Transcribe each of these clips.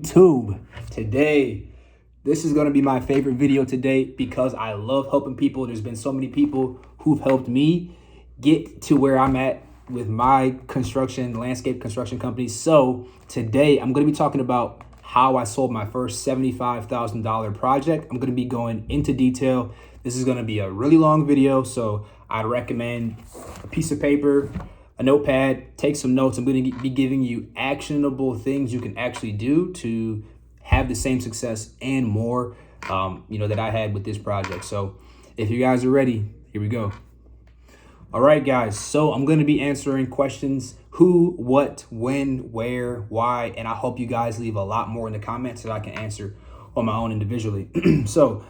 YouTube. Today, this is going to be my favorite video today because I love helping people. There's been so many people who've helped me get to where I'm at with my landscape construction company. So today I'm going to be talking about how I sold my first $75,000 project. I'm going to be going into detail. This is going to be a really long video, so I'd recommend a piece of paper, a notepad, take some notes. I'm going to be giving you actionable things you can actually do to have the same success and more, that I had with this project. So if you guys are ready, here we go. All right, guys. So I'm going to be answering questions: who, what, when, where, why, and I hope you guys leave a lot more in the comments that I can answer on my own individually. So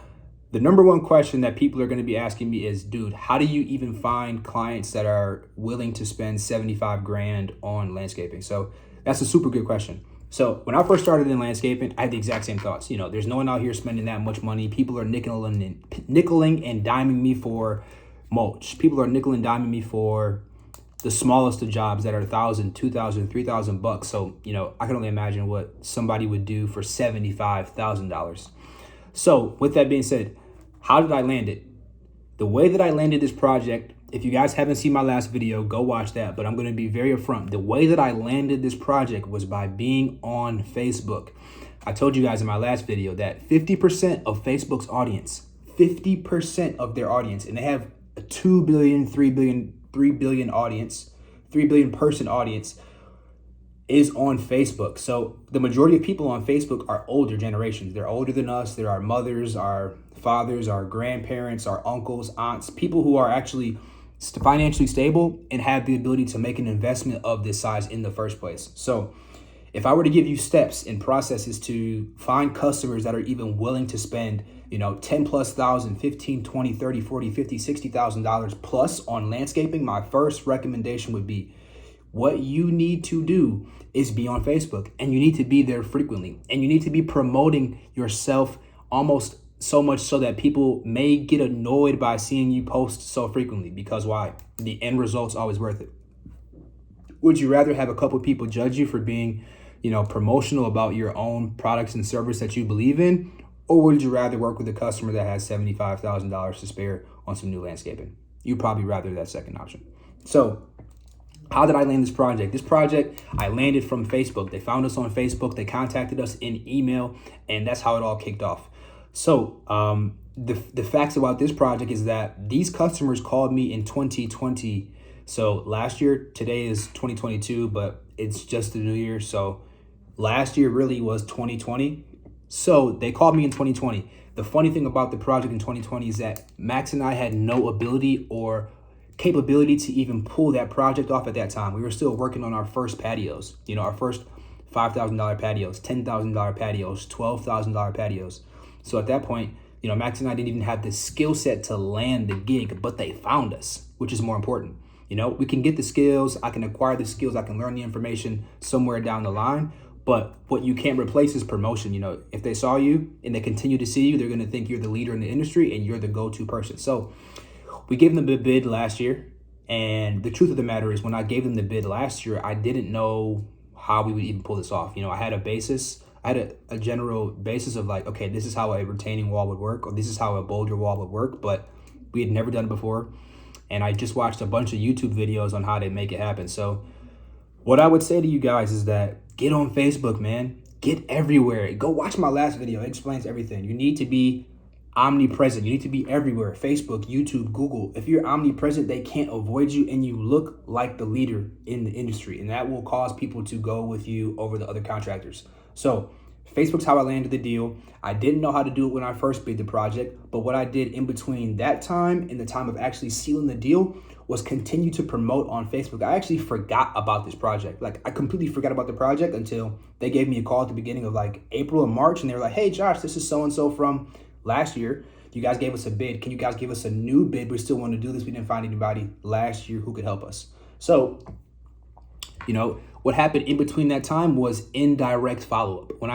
the number one question that people are going to be asking me is, dude, how do you even find clients that are willing to spend 75 grand on landscaping? So that's a super good question. So when I first started in landscaping, I had the exact same thoughts. There's no one out here spending that much money. People are nickeling and diming me for mulch. People are nickel and diming me for the smallest of jobs that are $1,000, $2,000, $3,000. So, I can only imagine what somebody would do for $75,000. So with that being said, how did I land it? The way that I landed this project, if you guys haven't seen my last video, go watch that, but I'm going to be very upfront. The way that I landed this project was by being on Facebook. I told you guys in my last video that 50% of Facebook's audience, 50% of their audience, and they have a 2 billion, 3 billion audience, 3 billion person audience, is on Facebook. So the majority of people on Facebook are older generations. They're older than us. They're our mothers, our fathers, our grandparents, our uncles, aunts, people who are actually financially stable and have the ability to make an investment of this size in the first place. So if I were to give you steps and processes to find customers that are even willing to spend, 10 plus thousand, 15, 20, 30, 40, 50, $60,000 plus on landscaping, my first recommendation would be, what you need to do is be on Facebook, and you need to be there frequently, and you need to be promoting yourself almost so much so that people may get annoyed by seeing you post so frequently. Because why? The end result's always worth it. Would you rather have a couple people judge you for being, promotional about your own products and service that you believe in? Or would you rather work with a customer that has $75,000 to spare on some new landscaping? You'd probably rather that second option. So how did I land this project? This project, I landed from Facebook. They found us on Facebook. They contacted us in email, and that's how it all kicked off. So the facts about this project is that these customers called me in 2020. So last year, today is 2022, but it's just the new year. So last year really was 2020. So they called me in 2020. The funny thing about the project in 2020 is that Max and I had no ability or capability to even pull that project off at that time. We were still working on our first patios, our first $5,000 patios, $10,000 patios, $12,000 patios. So at that point, Max and I didn't even have the skill set to land the gig, but they found us, which is more important. We can get the skills, I can acquire the skills, I can learn the information somewhere down the line, but what you can't replace is promotion. If they saw you and they continue to see you, they're going to think you're the leader in the industry and you're the go-to person. So we gave them the bid last year, and the truth of the matter is when I gave them the bid last year, I didn't know how we would even pull this off. I had a basis. I had a general basis of like, okay, this is how a retaining wall would work, or this is how a boulder wall would work, but we had never done it before. And I just watched a bunch of YouTube videos on how to make it happen. So what I would say to you guys is that get on Facebook, man. Get everywhere. Go watch my last video. It explains everything. You need to be omnipresent. You need to be everywhere. Facebook, YouTube, Google. If you're omnipresent, they can't avoid you, and you look like the leader in the industry, and that will cause people to go with you over the other contractors. So Facebook's how I landed the deal. I didn't know how to do it when I first bid the project, but what I did in between that time and the time of actually sealing the deal was continue to promote on Facebook. I actually forgot about this project. Like, I completely forgot about the project until they gave me a call at the beginning of like April and March, and they were like, hey Josh, this is so-and-so from last year. You guys gave us a bid. Can you guys give us a new bid? We still want to do this. We didn't find anybody last year who could help us. So, what happened in between that time was indirect follow-up. When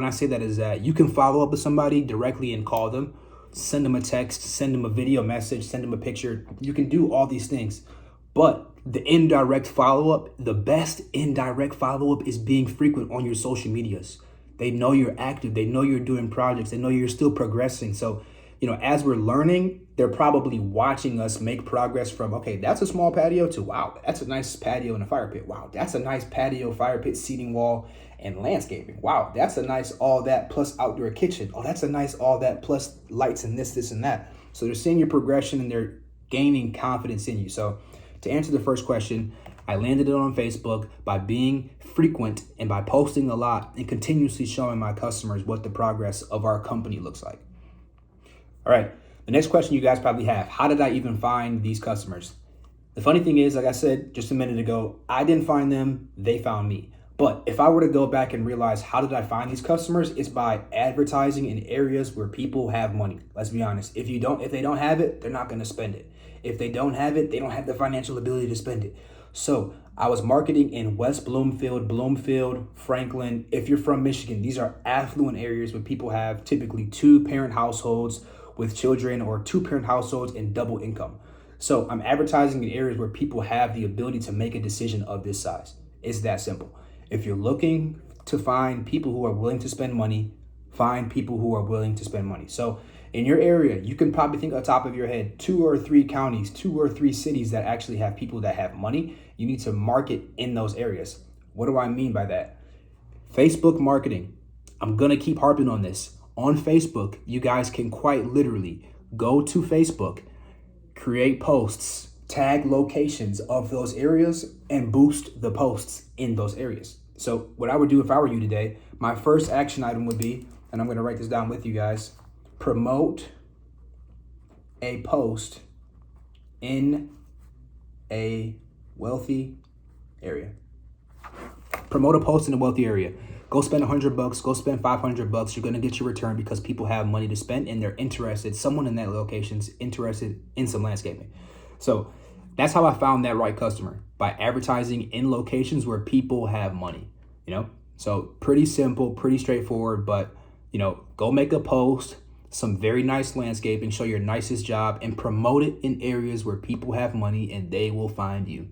I say that is that you can follow up with somebody directly and call them, send them a text, send them a video message, send them a picture. You can do all these things. But the indirect follow-up, the best indirect follow-up is being frequent on your social medias. They know you're active. They know you're doing projects. They know you're still progressing. So, as we're learning, they're probably watching us make progress from, okay, that's a small patio to, wow, that's a nice patio and a fire pit. Wow, that's a nice patio, fire pit, seating wall, and landscaping. Wow, that's a nice all that plus outdoor kitchen. Oh, that's a nice all that plus lights and this, and that. So they're seeing your progression and they're gaining confidence in you. So to answer the first question, I landed it on Facebook by being frequent and by posting a lot and continuously showing my customers what the progress of our company looks like. All right, the next question you guys probably have, how did I even find these customers? The funny thing is, like I said just a minute ago, I didn't find them, they found me. But if I were to go back and realize how did I find these customers, it's by advertising in areas where people have money. Let's be honest. If they don't have it, they're not going to spend it. If they don't have it, they don't have the financial ability to spend it. So I was marketing in West Bloomfield, Franklin. If you're from Michigan, these are affluent areas where people have typically 2-parent households with children or 2-parent households and double income. So I'm advertising in areas where people have the ability to make a decision of this size. It's that simple. If you're looking to find people who are willing to spend money, find people who are willing to spend money. So in your area, you can probably think on top of your head, 2 or 3 counties, 2 or 3 cities that actually have people that have money. You need to market in those areas. What do I mean by that? Facebook marketing. I'm going to keep harping on this. On Facebook, you guys can quite literally go to Facebook, create posts, tag locations of those areas, and boost the posts in those areas. So what I would do if I were you today, my first action item would be, and I'm going to write this down with you guys, promote a post in a wealthy area. Promote a post in a wealthy area. Go spend $100, go spend $500. You're going to get your return because people have money to spend and they're interested. Someone in that location's interested in some landscaping. So that's how I found that right customer, by advertising in locations where people have money, So pretty simple, pretty straightforward, but, go make a post, some very nice landscaping, show your nicest job, and promote it in areas where people have money and they will find you.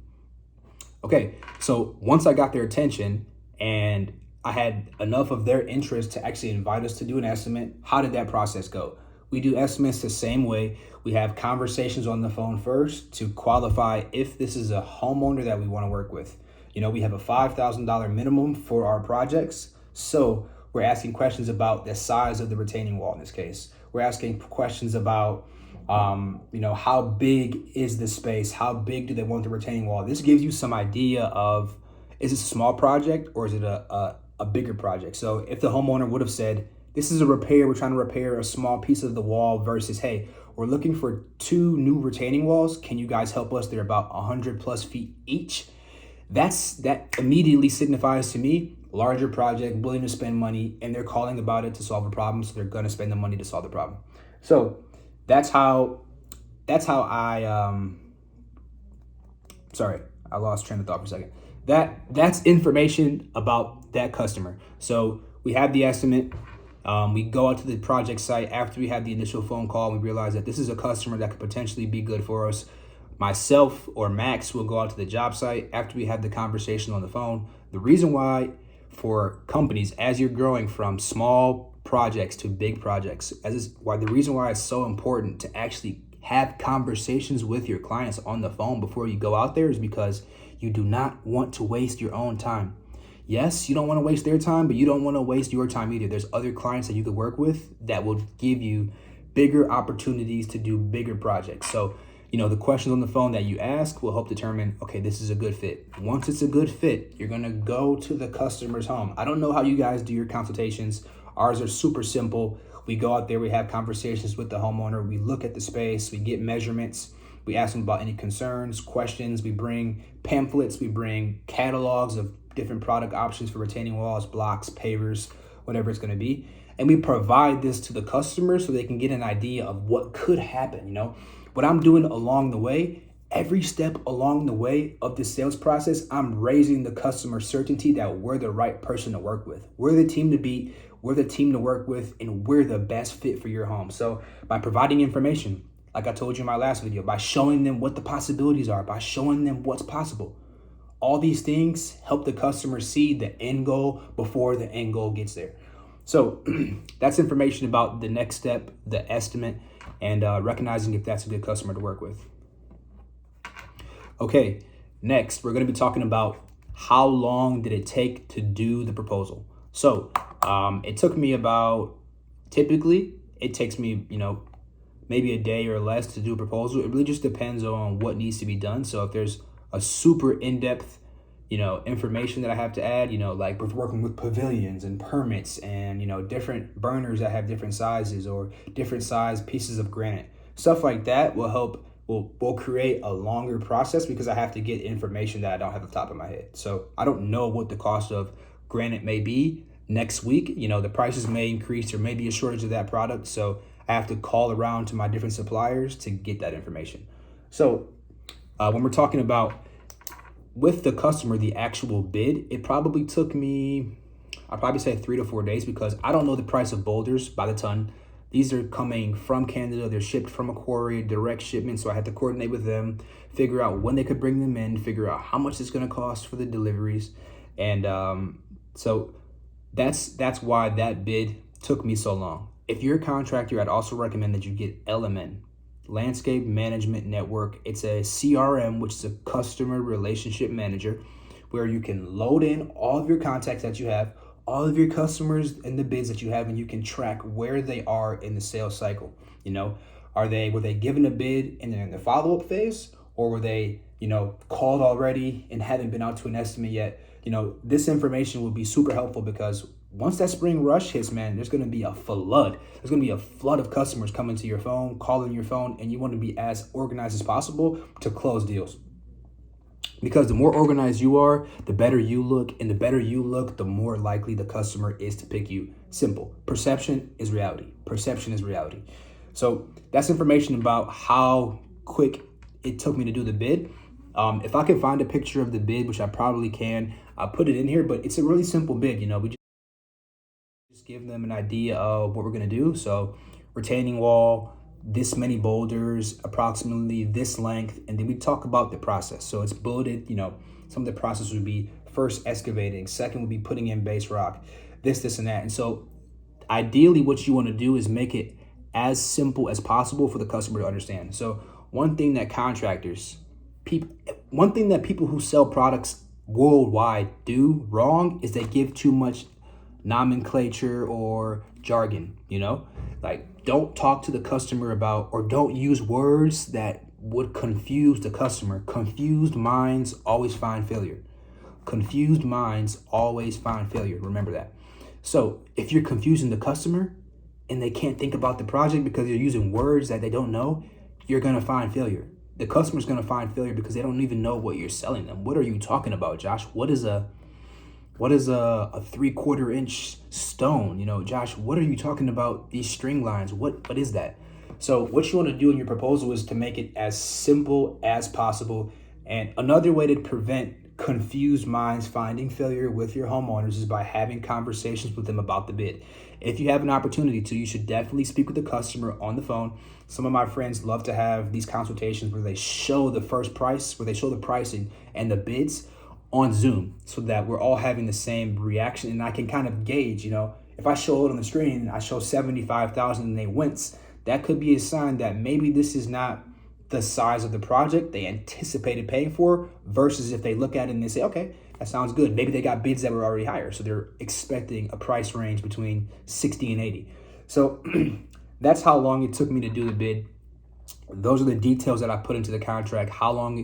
Okay, so once I got their attention and I had enough of their interest to actually invite us to do an estimate, how did that process go? We do estimates the same way. We have conversations on the phone first to qualify if this is a homeowner that we want to work with. We have a $5,000 minimum for our projects. So we're asking questions about the size of the retaining wall in this case. We're asking questions about, how big is the space? How big do they want the retaining wall? This gives you some idea of, is this a small project or is it a bigger project? So if the homeowner would have said, this is a repair, we're trying to repair a small piece of the wall, versus, hey, we're looking for 2 new retaining walls. Can you guys help us? They're about 100+ feet each. That immediately signifies to me, larger project, willing to spend money, and they're calling about it to solve a problem. So they're going to spend the money to solve the problem. So that's how I lost train of thought for a second. That's information about that customer. So we have the estimate. We go out to the project site after we had the initial phone call. We realize that this is a customer that could potentially be good for us. Myself or Max will go out to the job site after we have the conversation on the phone. The reason why for companies, as you're growing from small projects to big projects, the reason why it's so important to actually have conversations with your clients on the phone before you go out there is because you do not want to waste your own time. Yes, you don't want to waste their time, but you don't want to waste your time either. There's other clients that you could work with that will give you bigger opportunities to do bigger projects. So, the questions on the phone that you ask will help determine, okay, this is a good fit. Once it's a good fit, you're going to go to the customer's home. I don't know how you guys do your consultations. Ours are super simple. We go out there, we have conversations with the homeowner. We look at the space, we get measurements. We ask them about any concerns, questions. We bring pamphlets, we bring catalogs of different product options for retaining walls, blocks, pavers, whatever it's going to be. And we provide this to the customer so they can get an idea of what could happen. What I'm doing along the way, every step along the way of the sales process, I'm raising the customer certainty that we're the right person to work with. We're the team to beat, we're the team to work with, and we're the best fit for your home. So by providing information, like I told you in my last video, by showing them what the possibilities are, by showing them what's possible, all these things help the customer see the end goal before the end goal gets there. So that's information about the next step, the estimate, and recognizing if that's a good customer to work with. Okay, next we're going to be talking about how long did it take to do the proposal. So it took me typically it takes me, maybe a day or less to do a proposal. It really just depends on what needs to be done. So if there's a super in-depth, information that I have to add, like with working with pavilions and permits and, different burners that have different sizes or different size pieces of granite, stuff like that will help, will create a longer process because I have to get information that I don't have at the top of my head. So I don't know what the cost of granite may be next week. The prices may increase or may be a shortage of that product. So I have to call around to my different suppliers to get that information. So when we're talking about with the customer, the actual bid, it probably took me, I'd probably say 3 to 4 days because I don't know the price of boulders by the ton. These are coming from Canada. They're shipped from a quarry, direct shipment. So I had to coordinate with them, figure out when they could bring them in, figure out how much it's going to cost for the deliveries. And so that's why that bid took me so long. If you're a contractor, I'd also recommend that you get LMN, Landscape Management Network. It's a CRM, which is a customer relationship manager, where you can load in all of your contacts that you have, all of your customers and the bids that you have, and you can track where they are in the sales cycle. Were they given a bid and they're in the follow-up phase, or were they, called already and haven't been out to an estimate yet? This information will be super helpful because once that spring rush hits, man, there's going to be a flood. There's going to be a flood of customers coming to your phone, calling your phone, and you want to be as organized as possible to close deals. Because the more organized you are, the better you look, and the better you look, the more likely the customer is to pick you. Simple. Perception is reality. Perception is reality. So that's information about how quick it took me to do the bid. If I can find a picture of the bid, which I probably can, I'll put it in here, but it's a really simple bid. We just give them an idea of what we're going to do. So retaining wall, this many boulders, approximately this length, and then we talk about the process. So it's bulleted, some of the process would be first excavating, second would be putting in base rock, this and that. And so ideally what you want to do is make it as simple as possible for the customer to understand. So one thing that people who sell products worldwide do wrong is they give too much nomenclature or jargon, like don't talk to the customer about, or don't use words that would confuse the customer. Confused minds always find failure. Confused minds always find failure. Remember that. So if you're confusing the customer and they can't think about the project because you're using words that they don't know, you're going to find failure. The customer's going to find failure because they don't even know what you're selling them. What are you talking about, Josh? What is a 3/4 inch stone? Josh, what are you talking about? These string lines, what is that? So what you want to do in your proposal is to make it as simple as possible. And another way to prevent confused minds finding failure with your homeowners is by having conversations with them about the bid. If you have an opportunity to, you should definitely speak with the customer on the phone. Some of my friends love to have these consultations where they show the first price, where they show the pricing and the bids on Zoom, so that we're all having the same reaction. And I can kind of gauge, if I show it on the screen, I show 75,000 and they wince, that could be a sign that maybe this is not the size of the project they anticipated paying for, versus if they look at it and they say, okay, that sounds good. Maybe they got bids that were already higher, so they're expecting a price range between 60 and 80. So that's how long it took me to do the bid. Those are the details that I put into the contract. How long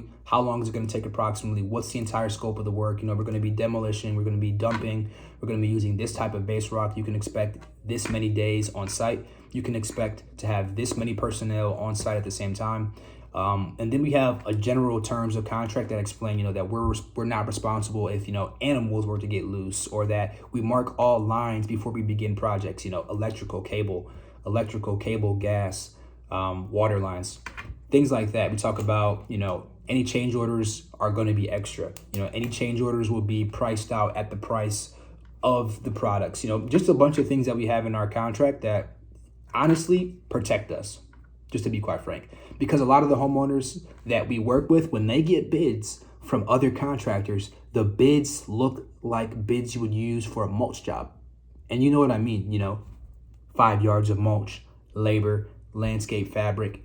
is it going to take approximately? What's the entire scope of the work? We're going to be demolition. We're going to be dumping. We're going to be using this type of base rock. You can expect this many days on site. You can expect to have this many personnel on site at the same time. And then we have a general terms of contract that explain, that we're not responsible if, animals were to get loose, or that we mark all lines before we begin projects, electrical cable, gas, water lines, things like that. We talk about, any change orders are going to be extra. Any change orders will be priced out at the price of the products. Just a bunch of things that we have in our contract that honestly protect us, just to be quite frank. Because a lot of the homeowners that we work with, when they get bids from other contractors, the bids look like bids you would use for a mulch job. And you know what I mean, 5 yards of mulch, labor, landscape fabric,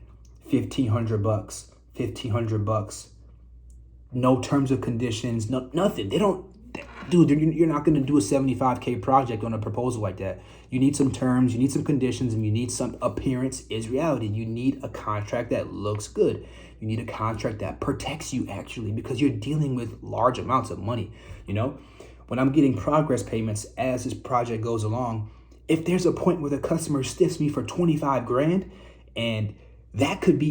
$1,500, $1,500, no terms of conditions, no nothing. They don't, dude, you're not going to do a 75K project on a proposal like that. You need some terms, you need some conditions, and you need some appearance is reality. You need a contract that looks good. You need a contract that protects you actually, because you're dealing with large amounts of money. When I'm getting progress payments as this project goes along, if there's a point where the customer stiffs me for 25 grand, and that could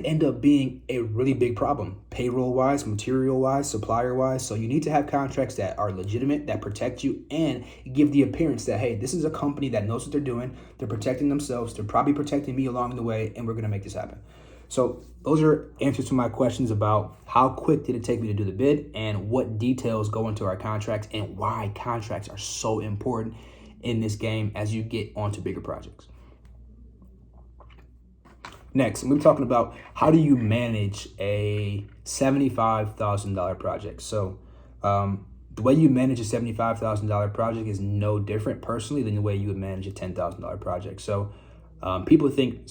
end up being a really big problem, payroll wise, material wise, supplier wise. So you need to have contracts that are legitimate, that protect you, and give the appearance that, hey, this is a company that knows what they're doing. They're protecting themselves. They're probably protecting me along the way, and we're going to make this happen. So those are answers to my questions about how quick did it take me to do the bid, and what details go into our contracts, and why contracts are so important in this game as you get onto bigger projects. Next, we're talking about how do you manage a $75,000 project. So the way you manage a $75,000 project is no different personally than the way you would manage a $10,000 project. So people think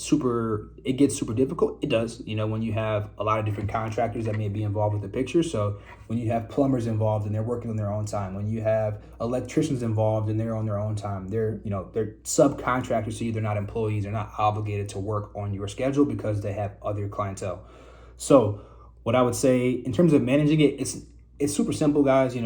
it gets super difficult. It does, when you have a lot of different contractors that may be involved with the picture. So when you have plumbers involved and they're working on their own time, when you have electricians involved and they're on their own time, they're subcontractors to you. They're not employees. They're not obligated to work on your schedule because they have other clientele. So what I would say in terms of managing it, it's super simple, guys.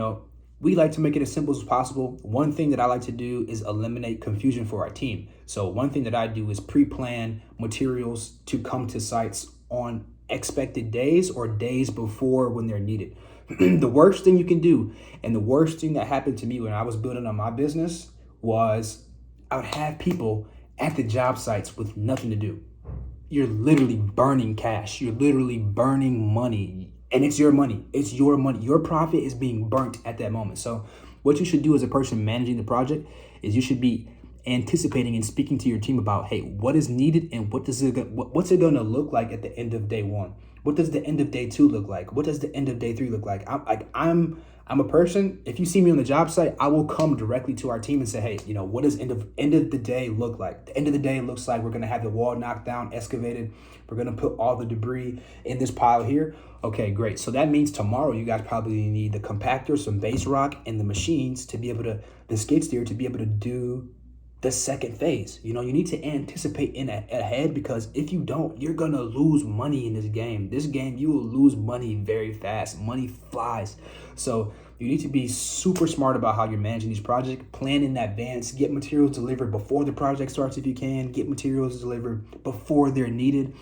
We like to make it as simple as possible. One thing that I like to do is eliminate confusion for our team. So one thing that I do is pre-plan materials to come to sites on expected days or days before when they're needed. The worst thing you can do, and the worst thing that happened to me when I was building on my business, was I would have people at the job sites with nothing to do. You're literally burning cash. You're literally burning money. And it's your money. It's your money. Your profit is being burnt at that moment. So what you should do as a person managing the project is you should be anticipating and speaking to your team about, hey, what is needed and what's it going to look like at the end of day one? What does the end of day two look like? What does the end of day three look like? I'm a person, if you see me on the job site, I will come directly to our team and say, hey, what does end of the day look like? The end of the day looks like we're going to have the wall knocked down, excavated. We're going to put all the debris in this pile here. Okay, great. So that means tomorrow you guys probably need the compactor, some base rock, and the machines to be able to, the skid steer to be able to do the second phase. You need to anticipate ahead, because if you don't, you're going to lose money in this game. This game, you will lose money very fast. Money flies. So you need to be super smart about how you're managing these projects. Plan in advance. Get materials delivered before the project starts if you can. Get materials delivered before they're needed.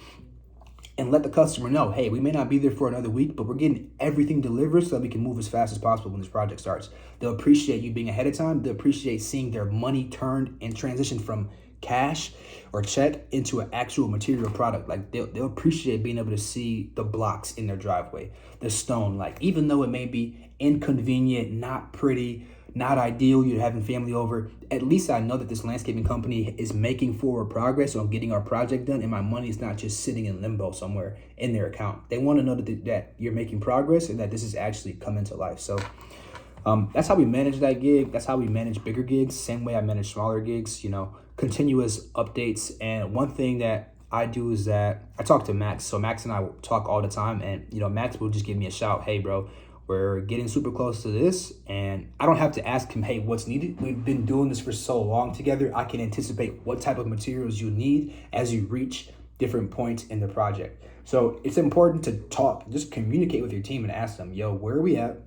And let the customer know, hey, we may not be there for another week, but we're getting everything delivered so that we can move as fast as possible when this project starts. They'll appreciate you being ahead of time. They'll appreciate seeing their money turned and transition from cash or check into an actual material product. Like they'll appreciate being able to see the blocks in their driveway, the stone. Like, even though it may be inconvenient, not pretty, not ideal, you're having family over, at least I know that this landscaping company is making forward progress on getting our project done, and my money is not just sitting in limbo somewhere in their account. They want to know that you're making progress and that this is actually coming to life. So that's how we manage that gig. That's how we manage bigger gigs. Same way I manage smaller gigs, continuous updates. And one thing that I do is that I talk to Max. So Max and I talk all the time, and Max will just give me a shout. Hey, bro, we're getting super close to this, and I don't have to ask him, hey, what's needed? We've been doing this for so long together. I can anticipate what type of materials you need as you reach different points in the project. So it's important to talk, just communicate with your team and ask them, yo, where are we at?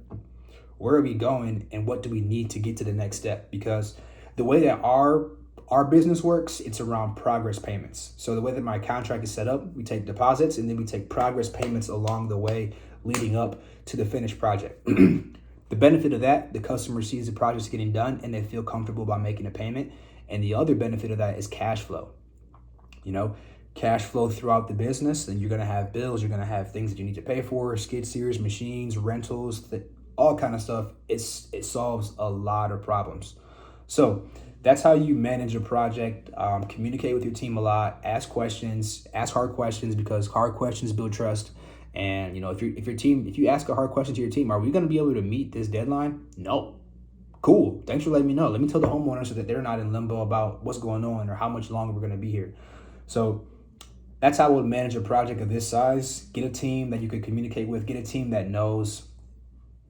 Where are we going? And what do we need to get to the next step? Because the way that our business works, it's around progress payments. So the way that my contract is set up, we take deposits and then we take progress payments along the way leading up to the finished project. The benefit of that, the customer sees the project's getting done and they feel comfortable about making a payment. And the other benefit of that is cash flow. Cash flow throughout the business. Then you're going to have bills. You're going to have things that you need to pay for, skid steers, machines, rentals, all kind of stuff. It solves a lot of problems. So that's how you manage a project. Communicate with your team a lot. Ask questions. Ask hard questions, because hard questions build trust. And if you ask a hard question to your team, are we going to be able to meet this deadline? No. Cool. Thanks for letting me know. Let me tell the homeowner so that they're not in limbo about what's going on or how much longer we're going to be here. So that's how I would manage a project of this size. Get a team that you could communicate with. Get a team that knows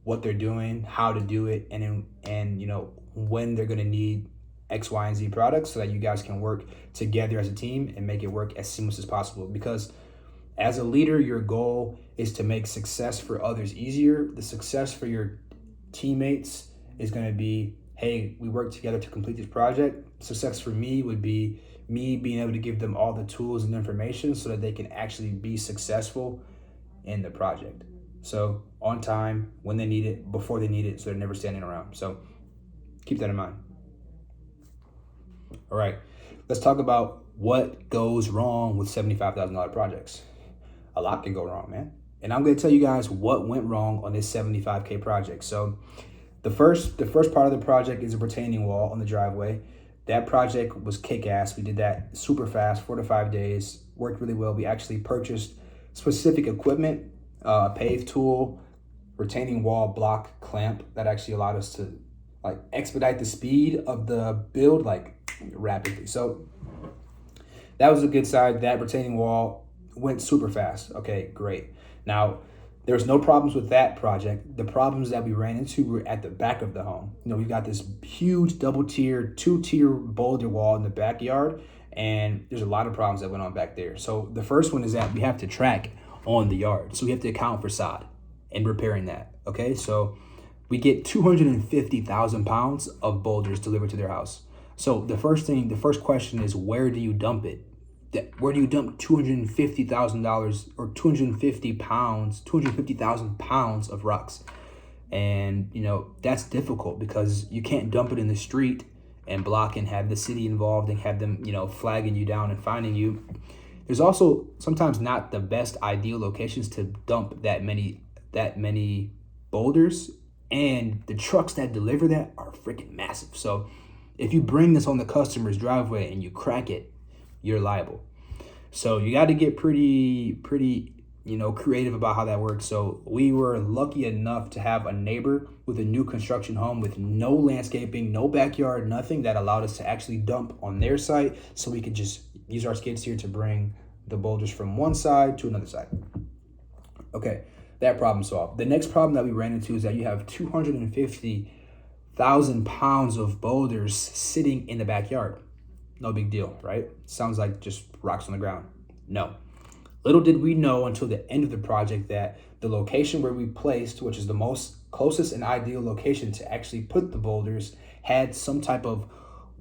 what they're doing, how to do it, and you know when they're going to need X, Y, and Z products, so that you guys can work together as a team and make it work as seamless as possible. Because as a leader, your goal is to make success for others easier. The success for your teammates is going to be, hey, we work together to complete this project. Success for me would be me being able to give them all the tools and information so that they can actually be successful in the project. So on time, when they need it, before they need it, so they're never standing around. So keep that in mind. All right, let's talk about what goes wrong with $75,000 projects. A lot can go wrong, man. And I'm going to tell you guys what went wrong on this $75K project. So the first part of the project is a retaining wall on the driveway. That project was kick-ass. We did that super fast, 4 to 5 days, worked really well. We actually purchased specific equipment, a pave tool, retaining wall block clamp that actually allowed us to like expedite the speed of the build like rapidly. So that was a good side. That retaining wall went super fast. Okay, great. Now, there's no problems with that project. The problems that we ran into were at the back of the home. You know, we've got this huge double-tier, 2-tier boulder wall in the backyard, and there's a lot of problems that went on back there. So the first one is that we have to track on the yard. So we have to account for sod and repairing that, okay? So we get 250,000 pounds of boulders delivered to their house. So the first question is, where do you dump it? Where do you dump $250,000 or 250,000 pounds of rocks? And, you know, that's difficult because you can't dump it in the street and block and have the city involved and have them, you know, flagging you down and finding you. There's also sometimes not the best ideal locations to dump that many boulders, and the trucks that deliver that are freaking massive. So if you bring this on the customer's driveway and you crack it, you're liable. So you got to get pretty, you know, creative about how that works. So we were lucky enough to have a neighbor with a new construction home with no landscaping, no backyard, nothing, that allowed us to actually dump on their site. So we could just use our skid steer to bring the boulders from one side to another side. Okay, that problem solved. The next problem that we ran into is that you have 250,000 pounds of boulders sitting in the backyard. No big deal, right? Sounds like just rocks on the ground. No. Little did we know until the end of the project that the location where we placed, which is the most closest and ideal location to actually put the boulders, had some type of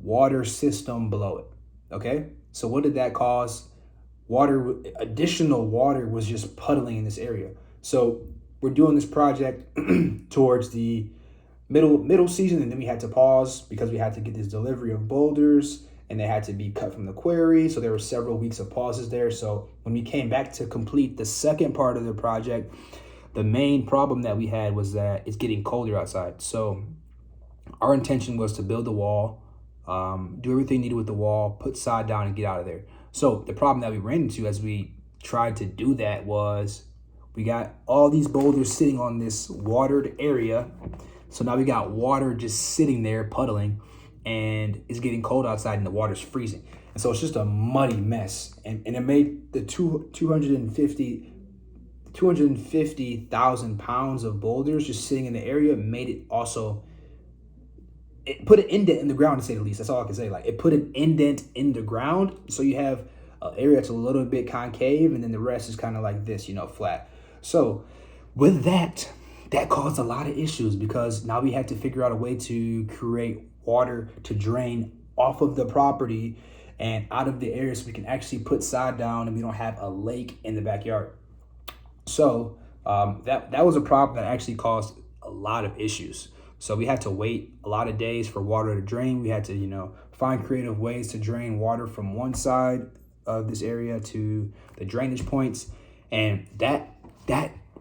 water system below it, okay? So what did that cause? Additional water was just puddling in this area. So we're doing this project towards the middle season, and then we had to pause because we had to get this delivery of boulders, and they had to be cut from the quarry. So there were several weeks of pauses there. So when we came back to complete the second part of the project, the main problem that we had was that it's getting colder outside. So our intention was to build the wall, do everything needed with the wall, put sod down, and get out of there. So the problem that we ran into as we tried to do that was we got all these boulders sitting on this watered area. So now we got water just sitting there puddling, and it's getting cold outside and the water's freezing. And so it's just a muddy mess. And it made the 250,000 pounds of boulders just sitting in the area, made it also, it put an indent in the ground, to say the least. That's all I can say. Like, it put an indent in the ground. So you have an area that's a little bit concave, and then the rest is kind of like this, you know, flat. So with that caused a lot of issues because now we had to figure out a way to create water to drain off of the property and out of the area so we can actually put sod down and we don't have a lake in the backyard. So that was a problem that actually caused a lot of issues. So we had to wait a lot of days for water to drain. We had to, you know, find creative ways to drain water from one side of this area to the drainage points. And that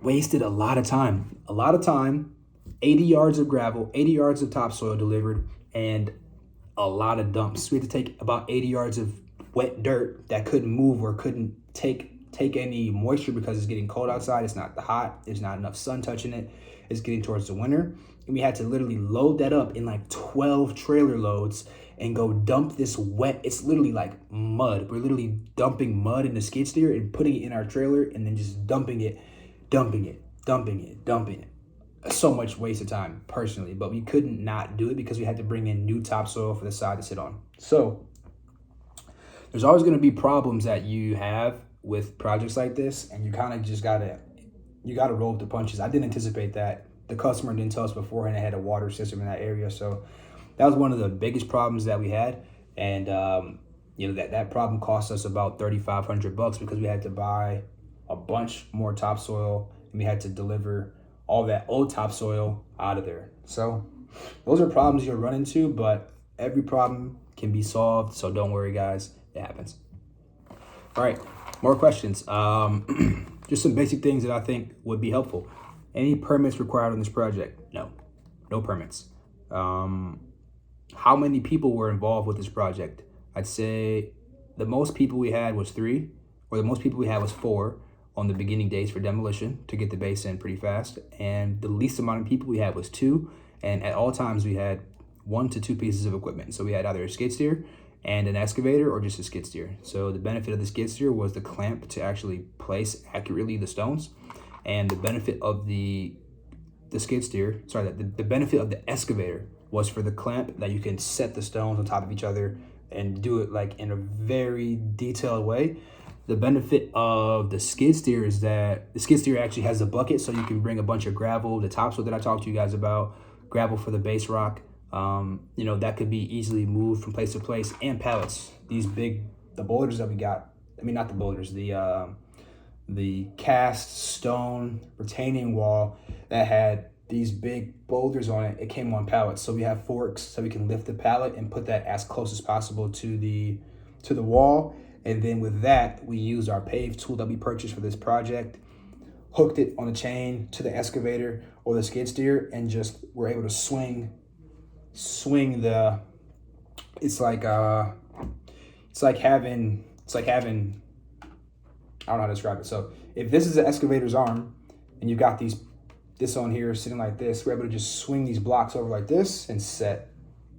wasted a lot of time, 80 yards of gravel, 80 yards of topsoil delivered, and a lot of dumps. We had to take about 80 yards of wet dirt that couldn't move or couldn't take any moisture because it's getting cold outside. It's not hot. There's not enough sun touching it. It's getting towards the winter. And we had to literally load that up in like 12 trailer loads and go dump this wet, it's literally like mud. We're literally dumping mud in the skid steer and putting it in our trailer and then just dumping it. So much waste of time personally, but we couldn't not do it because we had to bring in new topsoil for the side to sit on. So there's always going to be problems that you have with projects like this, and you kind of just gotta roll with the punches. I didn't anticipate that. The customer didn't tell us beforehand it had a water system in that area, so that was one of the biggest problems that we had. And that problem cost us about $3,500 because we had to buy a bunch more topsoil and we had to deliver all that old topsoil out of there. So those are problems you'll run into, but every problem can be solved. So don't worry, guys, it happens. All right, more questions. Just some basic things that I think would be helpful. Any permits required on this project? No permits. How many people were involved with this project? I'd say the most people we had was 3, or the most people we had was 4 on the beginning days for demolition to get the base in pretty fast. And the least amount of people we had was 2. And at all times we had 1 to 2 pieces of equipment. So we had either a skid steer and an excavator or just a skid steer. So the benefit of the skid steer was the clamp to actually place accurately the stones. And the benefit of the skid steer, the benefit of the excavator was for the clamp that you can set the stones on top of each other and do it like in a very detailed way. The benefit of the skid steer is that the skid steer actually has a bucket, so you can bring a bunch of gravel, the topsoil that I talked to you guys about, gravel for the base rock. That could be easily moved from place to place, and pallets. The boulders that we got, not the boulders, the cast stone retaining wall that had these big boulders on it, it came on pallets. So we have forks so we can lift the pallet and put that as close as possible to the wall. And then with that, we used our pave tool that we purchased for this project, hooked it on a chain to the excavator or the skid steer, and just were able to swing the, it's like having, I don't know how to describe it. So if this is the excavator's arm and you've got this on here sitting like this, we're able to just swing these blocks over like this and set,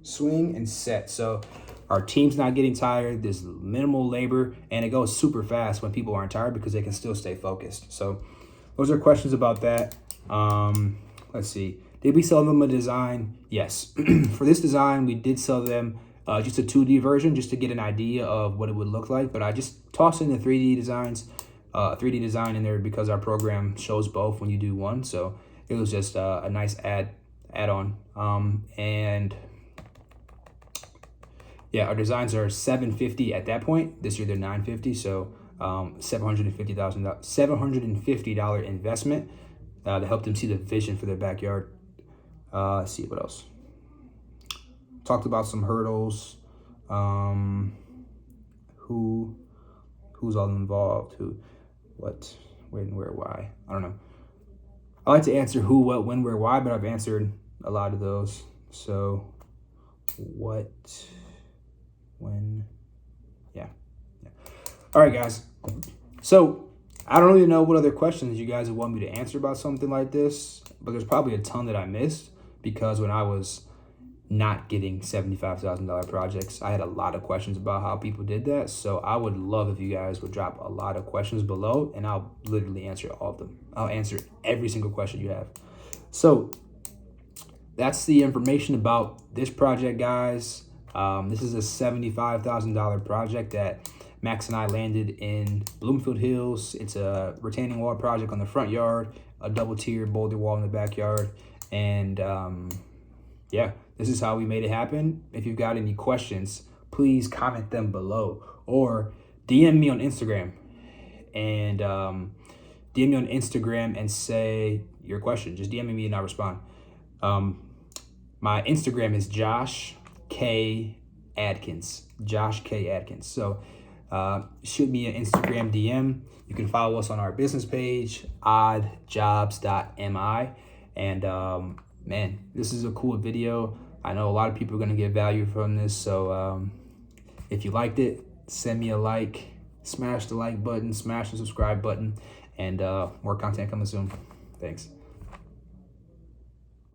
swing and set. So our team's not getting tired. There's minimal labor and it goes super fast when people aren't tired because they can still stay focused. So those are questions about that. Let's see. Did we sell them a design? Yes. For this design, we did sell them just a 2D version just to get an idea of what it would look like. But I just tossed in the 3D design in there because our program shows both when you do one. So it was just a nice add-on. And yeah, our designs are $750 at that point. This year they're $950. So $750 investment to help them see the vision for their backyard. Let's see what else. Talked about some hurdles. Who's all involved? Who, what, when, where, why? I don't know. I like to answer who, what, when, where, why, but I've answered a lot of those. So what, when, yeah. All right, guys. So I don't really know what other questions you guys would want me to answer about something like this, but there's probably a ton that I missed because when I was not getting $75,000 projects, I had a lot of questions about how people did that. So I would love if you guys would drop a lot of questions below and I'll literally answer all of them. I'll answer every single question you have. So that's the information about this project, guys. This is a $75,000 project that Max and I landed in Bloomfield Hills. It's a retaining wall project on the front yard, a double-tier boulder wall in the backyard. And yeah, this is how we made it happen. If you've got any questions, please comment them below or DM me on Instagram and say your question. Just DM me and I'll respond. My Instagram is Josh K. Adkins. Josh K. Adkins. So shoot me an Instagram DM. You can follow us on our business page, oddjobs.mi. And man, this is a cool video. I know a lot of people are going to get value from this. So if you liked it, send me a like, smash the like button, smash the subscribe button, and more content coming soon. Thanks.